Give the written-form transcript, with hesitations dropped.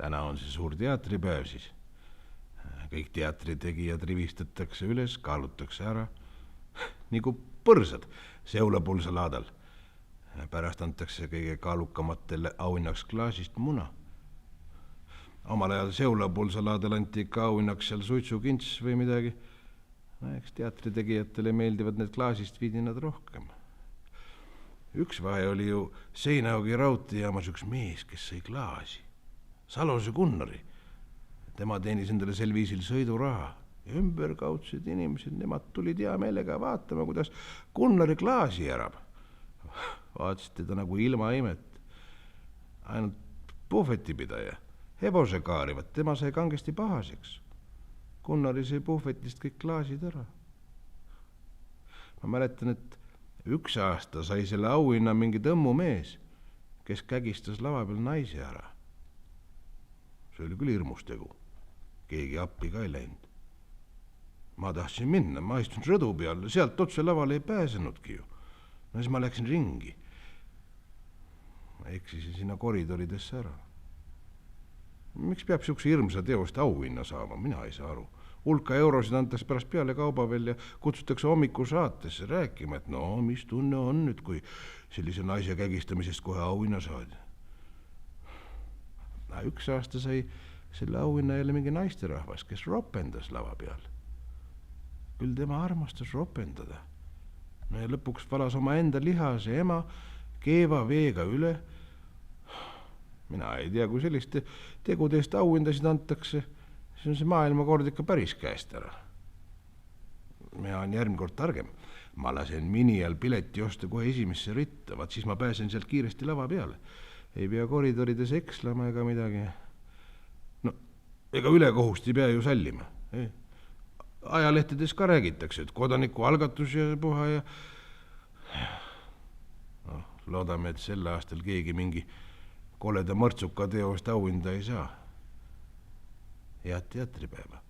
Täna on see suur teatripäev siis. Kõik teatritegijad rivistatakse üles, kaalutakse ära. Nagu põrsad seulapulsalaadal. Pärast antakse kõige kaalukamatele auhinnaks klaasist muna. Omal ajal seulapulsalaadal anti ikka auhinnaks seal suitsukints või midagi. Eks teatritegijatele meeldivad need klaasist vidinad rohkem. Üks vahe oli ju Seinaugi raudteejaamas üks mees, kes sõi klaasi. Salose Gunnari. Tema teenis endale sel viisil sõiduraha. Ümberkaudsed inimesed, nemad tulid hea meelega vaatama, kuidas Gunnari klaasi järab. Vaatasid teda nagu ilma imet. Ainult puhvetipidaja, hevose kaarivad, tema sai kangesti pahaseks. Gunnari sai puhvetist kõik klaasid ära. Ma mäletan, et üks aasta sai selle auhinna mingi tõmmu mees, kes kägistas lava peal naisi ära. See oli küll hirmus tegu. Keegi appi ka ei läinud. Ma tahtsin minna, ma istun rõdu peal, sealt otse lavale ei pääsenudki ju. No siis ma läksin ringi. Ma eksisin sinna koridoridesse ära. Miks peab siukse hirmsa teost auhinna saama? Mina ei saa aru. Hulka eurosid antakse pärast peale kauba veel ja kutsutakse hommiku saatesse rääkima, et no, mis tunne on nüüd, kui sellise naise kägistamisest kohe auhinna saadi. Üks aasta sai selle auhinna jälle mingi naisterahvas, kes ropendas lava peal. Küll tema armastas ropendada. No ja lõpuks valas oma enda lihase ema keeva veega üle. Mina ei tea, kui selliste tegudest auhindasid antakse, siis on see maailmakord ikka päris käest ära. Mina on järgmine kord targem. Ma lasen mini all pileti osta kohe esimesse ritta, vaat siis ma pääsen sealt kiiresti lava peale. Ei pea koridorides ekslama ega midagi. No, ega ülekohust ei pea ju sallima. Ajalehtedes ka räägitakse, et kodaniku algatus ja puha ja... No, loodame, et sel aastal keegi mingi koleda mõrtsuka teost auhinda ei saa. Head teatripäeva.